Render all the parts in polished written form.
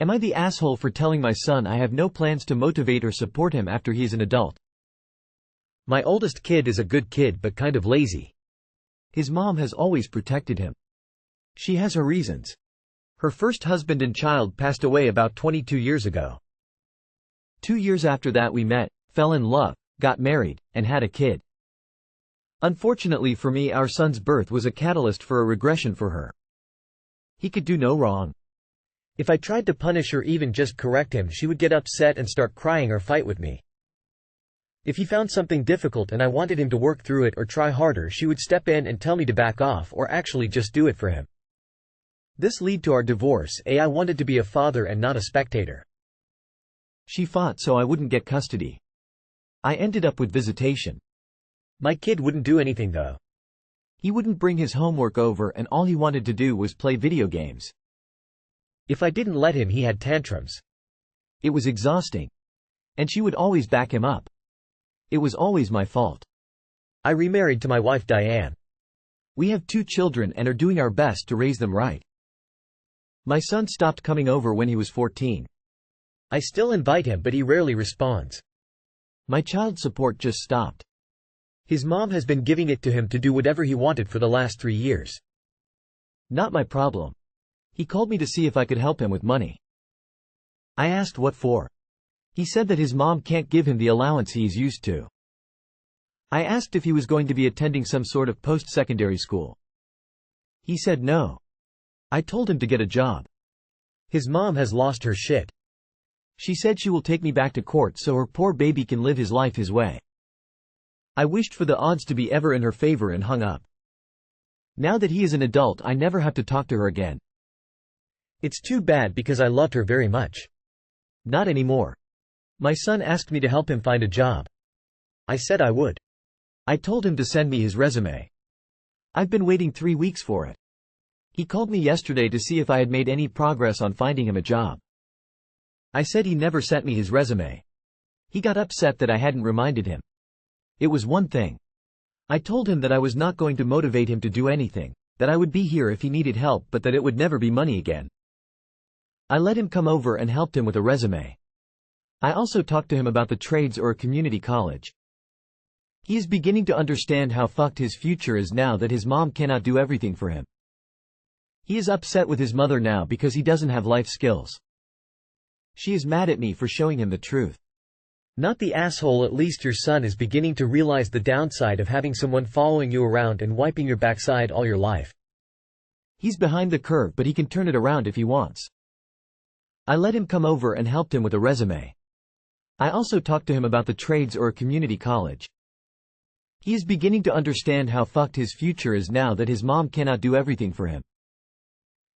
Am I the asshole for telling my son I have no plans to motivate or support him after he is an adult? My oldest kid is a good kid but kind of lazy. His mom has always protected him. She has her reasons. Her first husband and child passed away about 22 years ago. 2 years after that we met, fell in love, got married, and had a kid. Unfortunately for me, our son's birth was a catalyst for a regression for her. He could do no wrong. If I tried to punish or even just correct him, she would get upset and start crying or fight with me. If he found something difficult and I wanted him to work through it or try harder, she would step in and tell me to back off or actually just do it for him. This led to our divorce. I wanted to be a father and not a spectator. She fought so I wouldn't get custody. I ended up with visitation. My kid wouldn't do anything though. He wouldn't bring his homework over and all he wanted to do was play video games. If I didn't let him, he had tantrums. It was exhausting. And she would always back him up. It was always my fault. I remarried to my wife Diane. We have 2 children and are doing our best to raise them right. My son stopped coming over when he was 14. I still invite him but he rarely responds. My child support just stopped. His mom has been giving it to him to do whatever he wanted for the last 3 years. Not my problem. He called me to see if I could help him with money. I asked what for. He said that his mom can't give him the allowance he is used to. I asked if he was going to be attending some sort of post-secondary school. He said no. I told him to get a job. His mom has lost her shit. She said she will take me back to court so her poor baby can live his life his way. I wished for the odds to be ever in her favor and hung up. Now that he is an adult, I never have to talk to her again. It's too bad because I loved her very much. Not anymore. My son asked me to help him find a job. I said I would. I told him to send me his resume. I've been waiting 3 weeks for it. He called me yesterday to see if I had made any progress on finding him a job. I said he never sent me his resume. He got upset that I hadn't reminded him. It was one thing. I told him that I was not going to motivate him to do anything, that I would be here if he needed help but that it would never be money again. I let him come over and helped him with a resume. I also talked to him about the trades or a community college. He is beginning to understand how fucked his future is now that his mom cannot do everything for him. He is upset with his mother now because he doesn't have life skills. She is mad at me for showing him the truth. Not the asshole. At least your son is beginning to realize the downside of having someone following you around and wiping your backside all your life. He's behind the curve but he can turn it around if he wants. I let him come over and helped him with a resume. I also talked to him about the trades or a community college. He is beginning to understand how fucked his future is now that his mom cannot do everything for him.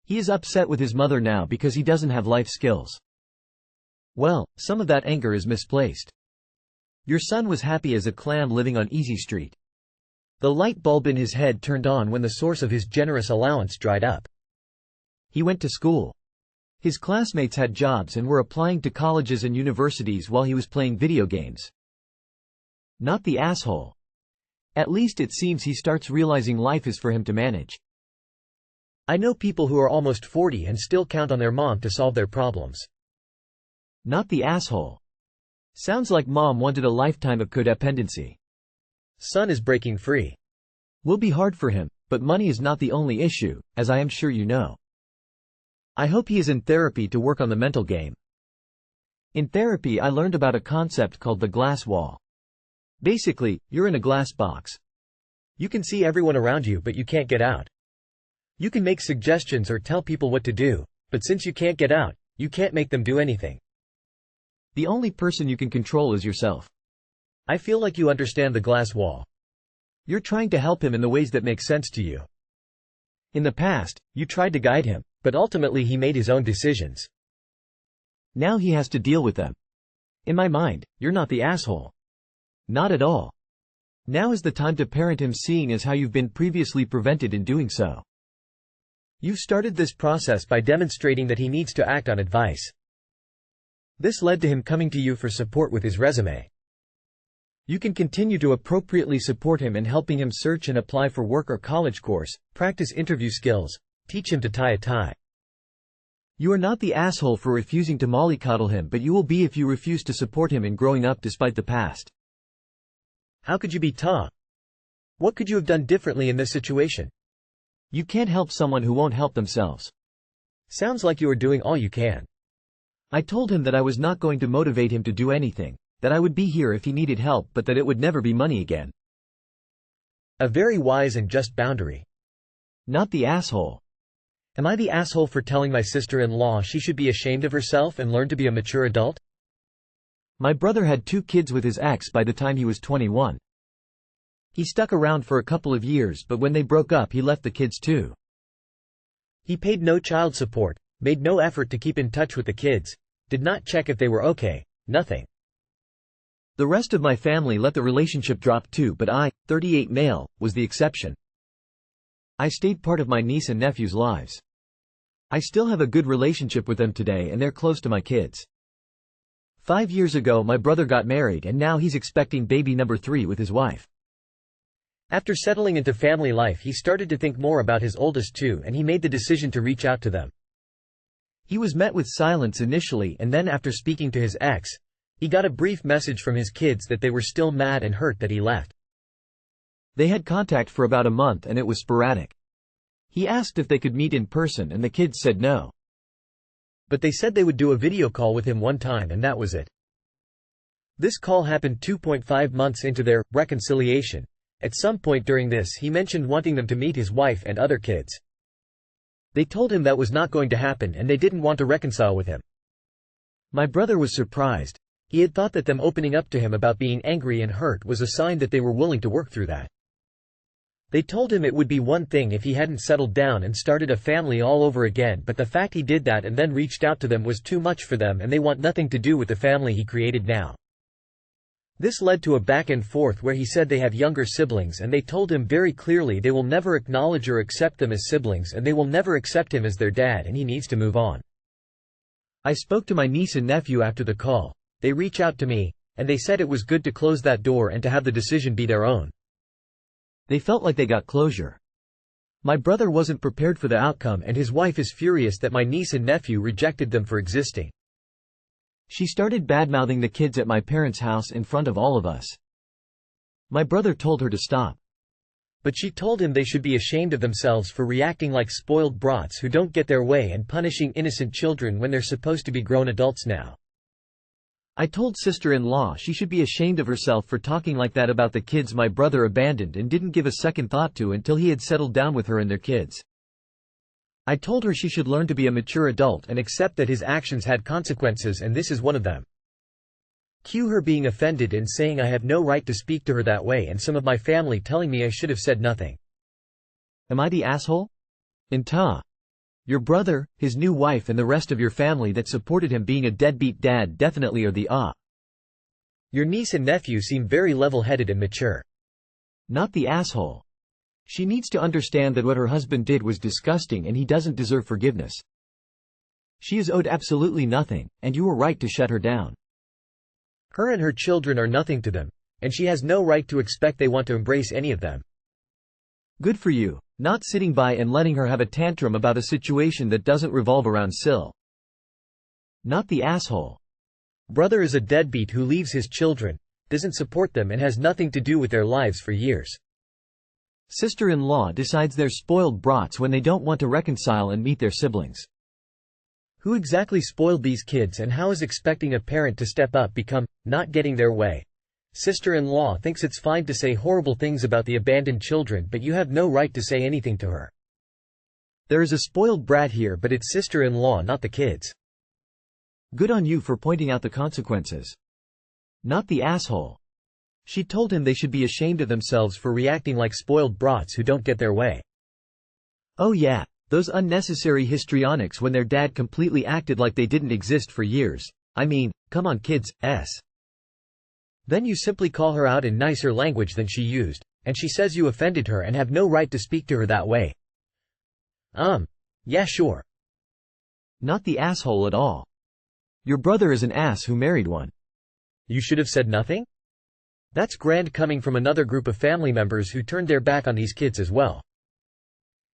He is upset with his mother now because he doesn't have life skills. Well, some of that anger is misplaced. Your son was happy as a clam living on Easy Street. The light bulb in his head turned on when the source of his generous allowance dried up. He went to school. His classmates had jobs and were applying to colleges and universities while he was playing video games. Not the asshole. At least it seems he starts realizing life is for him to manage. I know people who are almost 40 and still count on their mom to solve their problems. Not the asshole. Sounds like mom wanted a lifetime of codependency. Son is breaking free. Will be hard for him, but money is not the only issue, as I am sure you know. I hope he is in therapy to work on the mental game. In therapy I learned about a concept called the glass wall. Basically, you're in a glass box. You can see everyone around you but you can't get out. You can make suggestions or tell people what to do, but since you can't get out, you can't make them do anything. The only person you can control is yourself. I feel like you understand the glass wall. You're trying to help him in the ways that make sense to you. In the past, you tried to guide him, but ultimately he made his own decisions. Now he has to deal with them. In my mind, you're not the asshole. Not at all. Now is the time to parent him, seeing as how you've been previously prevented in doing so. You've started this process by demonstrating that he needs to act on advice. This led to him coming to you for support with his resume. You can continue to appropriately support him in helping him search and apply for work or college course, practice interview skills, teach him to tie a tie. You are not the asshole for refusing to mollycoddle him, but you will be if you refuse to support him in growing up despite the past. How could you be Ta? What could you have done differently in this situation? You can't help someone who won't help themselves. Sounds like you are doing all you can. I told him that I was not going to motivate him to do anything, that I would be here if he needed help but that it would never be money again. A very wise and just boundary. Not the asshole. Am I the asshole for telling my sister-in-law she should be ashamed of herself and learn to be a mature adult? My brother had 2 kids with his ex by the time he was 21. He stuck around for a couple of years, but when they broke up he left the kids too. He paid no child support, made no effort to keep in touch with the kids, did not check if they were okay, nothing. The rest of my family let the relationship drop too, but I, 38 male, was the exception. I stayed part of my niece and nephew's lives. I still have a good relationship with them today and they're close to my kids. 5 years ago my brother got married and now he's expecting baby number 3 with his wife. After settling into family life he started to think more about his oldest 2 and he made the decision to reach out to them. He was met with silence initially and then after speaking to his ex, he got a brief message from his kids that they were still mad and hurt that he left. They had contact for about a month and it was sporadic. He asked if they could meet in person and the kids said no. But they said they would do a video call with him one time and that was it. This call happened 2.5 months into their reconciliation. At some point during this he mentioned wanting them to meet his wife and other kids. They told him that was not going to happen and they didn't want to reconcile with him. My brother was surprised. He had thought that them opening up to him about being angry and hurt was a sign that they were willing to work through that. They told him it would be one thing if he hadn't settled down and started a family all over again, but the fact he did that and then reached out to them was too much for them and they want nothing to do with the family he created now. This led to a back and forth where he said they have younger siblings and they told him very clearly they will never acknowledge or accept them as siblings and they will never accept him as their dad and he needs to move on. I spoke to my niece and nephew after the call. They reached out to me, and they said it was good to close that door and to have the decision be their own. They felt like they got closure. My brother wasn't prepared for the outcome and his wife is furious that my niece and nephew rejected them for existing. She started badmouthing the kids at my parents' house in front of all of us. My brother told her to stop. But she told him they should be ashamed of themselves for reacting like spoiled brats who don't get their way and punishing innocent children when they're supposed to be grown adults now. I told sister-in-law she should be ashamed of herself for talking like that about the kids my brother abandoned and didn't give a second thought to until he had settled down with her and their kids. I told her she should learn to be a mature adult and accept that his actions had consequences and this is one of them. Cue her being offended and saying I have no right to speak to her that way and some of my family telling me I should have said nothing. Am I the asshole? Your brother, his new wife and the rest of your family that supported him being a deadbeat dad definitely are the Your niece and nephew seem very level-headed and mature. Not the asshole. She needs to understand that what her husband did was disgusting and he doesn't deserve forgiveness. She is owed absolutely nothing, and you were right to shut her down. Her and her children are nothing to them, and she has no right to expect they want to embrace any of them. Good for you, not sitting by and letting her have a tantrum about a situation that doesn't revolve around Sil. Not the asshole. Brother is a deadbeat who leaves his children, doesn't support them and has nothing to do with their lives for years. Sister-in-law decides they're spoiled brats when they don't want to reconcile and meet their siblings. Who exactly spoiled these kids and how is expecting a parent to step up become, not getting their way? Sister-in-law thinks it's fine to say horrible things about the abandoned children but you have no right to say anything to her. There is a spoiled brat here but it's sister-in-law not the kids. Good on you for pointing out the consequences. Not the asshole. She told him they should be ashamed of themselves for reacting like spoiled brats who don't get their way. Oh yeah, those unnecessary histrionics when their dad completely acted like they didn't exist for years. I mean, come on kids, Then you simply call her out in nicer language than she used, and she says you offended her and have no right to speak to her that way. Yeah sure. Not the asshole at all. Your brother is an ass who married one. You should have said nothing? That's grand coming from another group of family members who turned their back on these kids as well.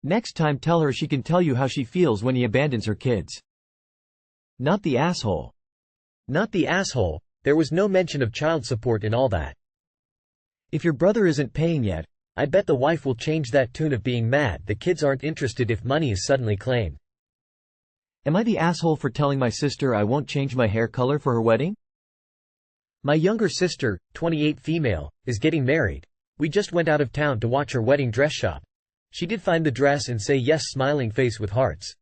Next time tell her she can tell you how she feels when he abandons her kids. Not the asshole. Not the asshole, there was no mention of child support in all that. If your brother isn't paying yet, I bet the wife will change that tune of being mad the kids aren't interested if money is suddenly claimed. Am I the asshole for telling my sister I won't change my hair color for her wedding? My younger sister, 28 female, is getting married. We just went out of town to watch her wedding dress shop. She did find the dress and say yes, smiling face with hearts.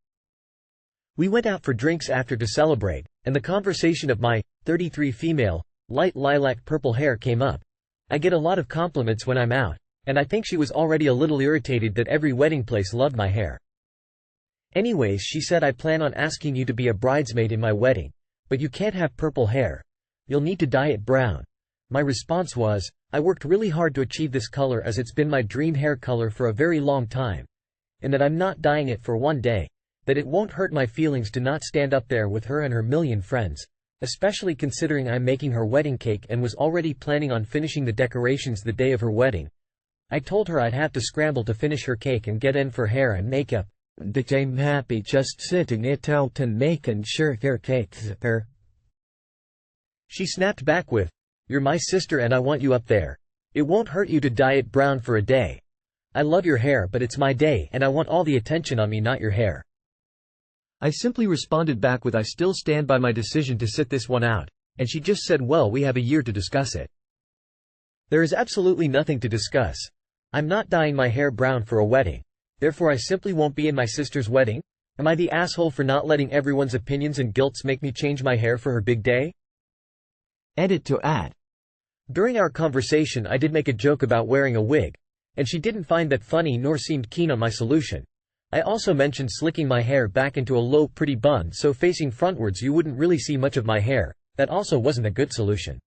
We went out for drinks after to celebrate, and the conversation of my 33 female, light lilac purple hair came up. I get a lot of compliments when I'm out, and I think she was already a little irritated that every wedding place loved my hair. Anyways, she said, I plan on asking you to be a bridesmaid in my wedding, but you can't have purple hair. You'll need to dye it brown. My response was, I worked really hard to achieve this color as it's been my dream hair color for a very long time, and that I'm not dyeing it for one day, that it won't hurt my feelings to not stand up there with her and her million friends, especially considering I'm making her wedding cake and was already planning on finishing the decorations the day of her wedding. I told her I'd have to scramble to finish her cake and get in for hair and makeup. That I'm happy just sitting it out and making sure her cake's there. She snapped back with, you're my sister and I want you up there. It won't hurt you to dye it brown for a day. I love your hair, but it's my day and I want all the attention on me, not your hair. I simply responded back with, I still stand by my decision to sit this one out, and she just said, well, we have a year to discuss it. There is absolutely nothing to discuss. I'm not dyeing my hair brown for a wedding. Therefore I simply won't be in my sister's wedding? Am I the asshole for not letting everyone's opinions and guilts make me change my hair for her big day? Edit to add. During our conversation I did make a joke about wearing a wig, and she didn't find that funny nor seemed keen on my solution. I also mentioned slicking my hair back into a low pretty bun so facing frontwards you wouldn't really see much of my hair. That also wasn't a good solution.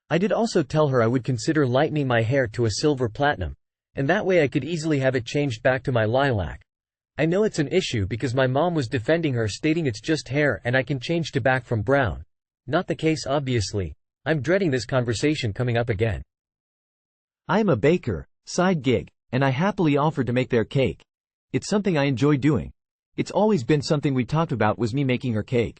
I did also tell her I would consider lightening my hair to a silver platinum, and that way I could easily have it changed back to my lilac. I know it's an issue because my mom was defending her, stating it's just hair and I can change to back from brown. Not the case, obviously. I'm dreading this conversation coming up again. I am a baker, side gig, and I happily offered to make their cake. It's something I enjoy doing. It's always been something we talked about, was me making her cake.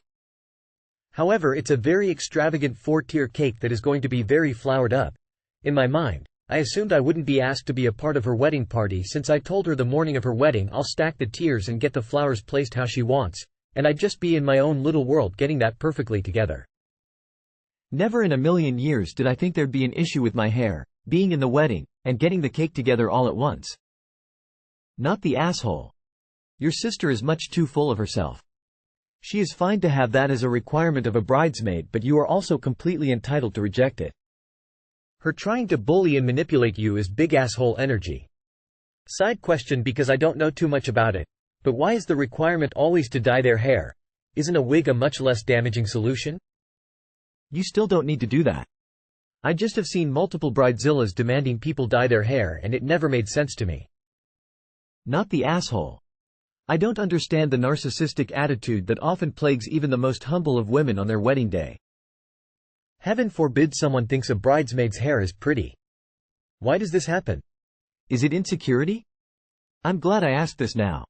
However, it's a very extravagant 4-tier cake that is going to be very flowered up. In my mind, I assumed I wouldn't be asked to be a part of her wedding party since I told her the morning of her wedding I'll stack the tiers and get the flowers placed how she wants, and I'd just be in my own little world getting that perfectly together. Never in a million years did I think there'd be an issue with my hair, being in the wedding, and getting the cake together all at once. Not the asshole. Your sister is much too full of herself. She is fine to have that as a requirement of a bridesmaid, but you are also completely entitled to reject it. Her trying to bully and manipulate you is big asshole energy. Side question, because I don't know too much about it, but why is the requirement always to dye their hair? Isn't a wig a much less damaging solution? You still don't need to do that. I just have seen multiple bridezillas demanding people dye their hair and it never made sense to me. Not the asshole. I don't understand the narcissistic attitude that often plagues even the most humble of women on their wedding day. Heaven forbid someone thinks a bridesmaid's hair is pretty. Why does this happen? Is it insecurity? I'm glad I asked this now.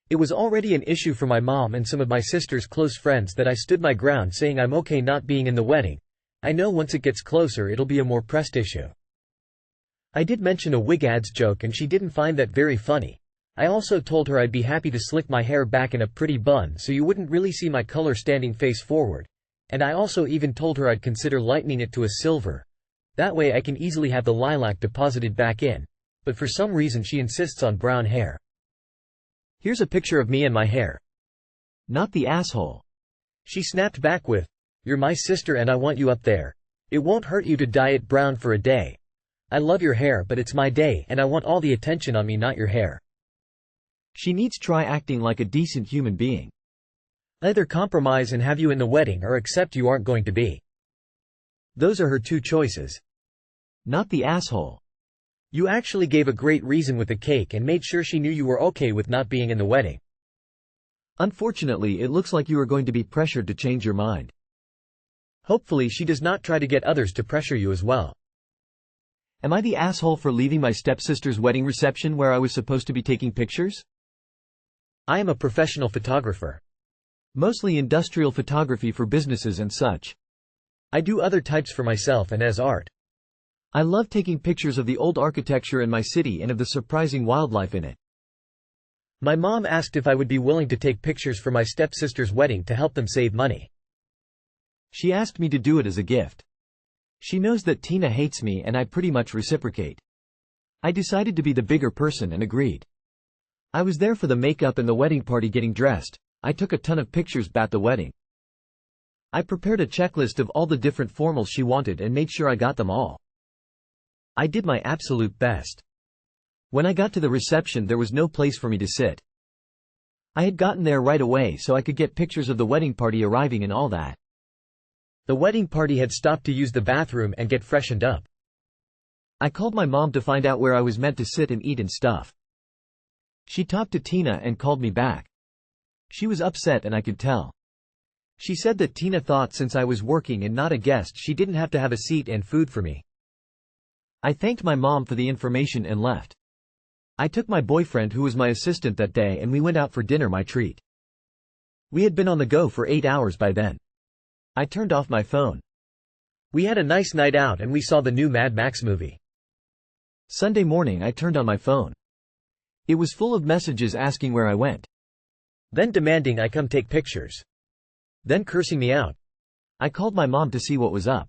It was already an issue for my mom and some of my sister's close friends that I stood my ground saying I'm okay not being in the wedding. I know once it gets closer it'll be a more pressed issue. I did mention a wig ads joke and she didn't find that very funny. I also told her I'd be happy to slick my hair back in a pretty bun so you wouldn't really see my color standing face forward. And I also even told her I'd consider lightening it to a silver. That way I can easily have the lilac deposited back in. But for some reason she insists on brown hair. Here's a picture of me and my hair. Not the asshole. She snapped back with, you're my sister and I want you up there. It won't hurt you to dye it brown for a day. I love your hair, but it's my day and I want all the attention on me, not your hair. She needs try acting like a decent human being. Either compromise and have you in the wedding or accept you aren't going to be. Those are her two choices. Not the asshole. You actually gave a great reason with the cake and made sure she knew you were okay with not being in the wedding. Unfortunately, it looks like you are going to be pressured to change your mind. Hopefully she does not try to get others to pressure you as well. Am I the asshole for leaving my stepsister's wedding reception where I was supposed to be taking pictures? I am a professional photographer. Mostly industrial photography for businesses and such. I do other types for myself and as art. I love taking pictures of the old architecture in my city and of the surprising wildlife in it. My mom asked if I would be willing to take pictures for my stepsister's wedding to help them save money. She asked me to do it as a gift. She knows that Tina hates me and I pretty much reciprocate. I decided to be the bigger person and agreed. I was there for the makeup and the wedding party getting dressed. I took a ton of pictures at the wedding. I prepared a checklist of all the different formals she wanted and made sure I got them all. I did my absolute best. When I got to the reception there was no place for me to sit. I had gotten there right away so I could get pictures of the wedding party arriving and all that. The wedding party had stopped to use the bathroom and get freshened up. I called my mom to find out where I was meant to sit and eat and stuff. She talked to Tina and called me back. She was upset and I could tell. She said that Tina thought since I was working and not a guest she didn't have to have a seat and food for me. I thanked my mom for the information and left. I took my boyfriend who was my assistant that day and we went out for dinner, my treat. We had been on the go for 8 hours by then. I turned off my phone. We had a nice night out and we saw the new Mad Max movie. Sunday morning I turned on my phone. It was full of messages asking where I went. Then demanding I come take pictures. Then cursing me out. I called my mom to see what was up.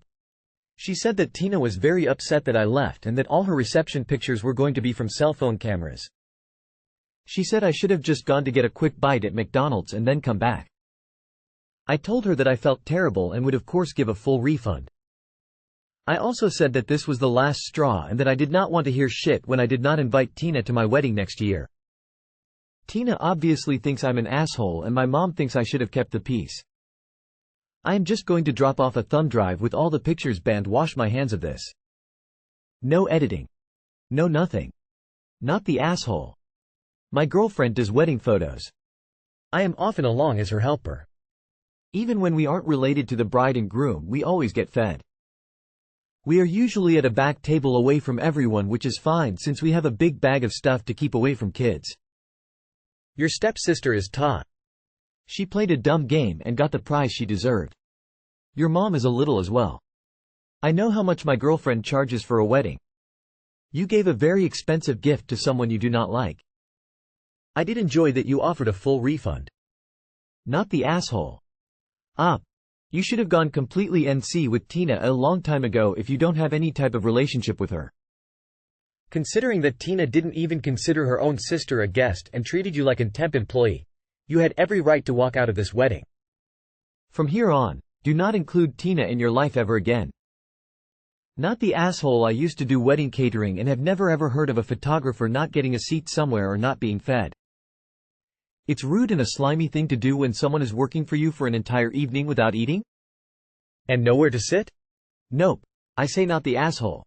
She said that Tina was very upset that I left and that all her reception pictures were going to be from cell phone cameras. She said I should have just gone to get a quick bite at McDonald's and then come back. I told her that I felt terrible and would of course give a full refund. I also said that this was the last straw and that I did not want to hear shit when I did not invite Tina to my wedding next year. Tina obviously thinks I'm an asshole and my mom thinks I should have kept the peace. I am just going to drop off a thumb drive with all the pictures banned. Wash my hands of this. No editing. No nothing. Not the asshole. My girlfriend does wedding photos. I am often along as her helper. Even when we aren't related to the bride and groom we always get fed. We are usually at a back table away from everyone, which is fine since we have a big bag of stuff to keep away from kids. Your stepsister is taught. She played a dumb game and got the prize she deserved. Your mom is a little as well. I know how much my girlfriend charges for a wedding. You gave a very expensive gift to someone you do not like. I did enjoy that you offered a full refund. Not the asshole. You should have gone completely NC with Tina a long time ago if you don't have any type of relationship with her. Considering that Tina didn't even consider her own sister a guest and treated you like a temp employee, you had every right to walk out of this wedding. From here on, do not include Tina in your life ever again. Not the asshole. I used to do wedding catering and have never ever heard of a photographer not getting a seat somewhere or not being fed. It's rude and a slimy thing to do when someone is working for you for an entire evening without eating? And nowhere to sit? Nope. I say not the asshole.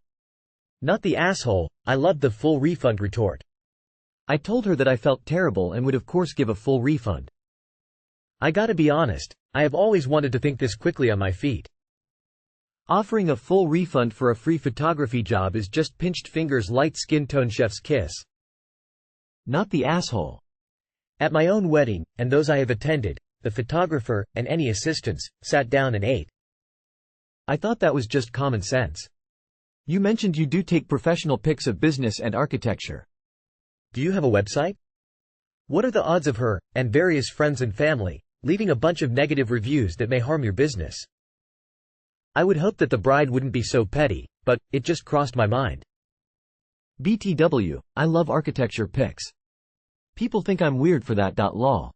Not the asshole. I loved the full refund retort. I told her that I felt terrible and would of course give a full refund. I gotta be honest, I have always wanted to think this quickly on my feet. Offering a full refund for a free photography job is just pinched fingers light skin tone chef's kiss. Not the asshole. At my own wedding, and those I have attended, the photographer, and any assistants, sat down and ate. I thought that was just common sense. You mentioned you do take professional pics of business and architecture. Do you have a website? What are the odds of her, and various friends and family, leaving a bunch of negative reviews that may harm your business? I would hope that the bride wouldn't be so petty, but it just crossed my mind. BTW, I love architecture pics. People think I'm weird for that. Lol.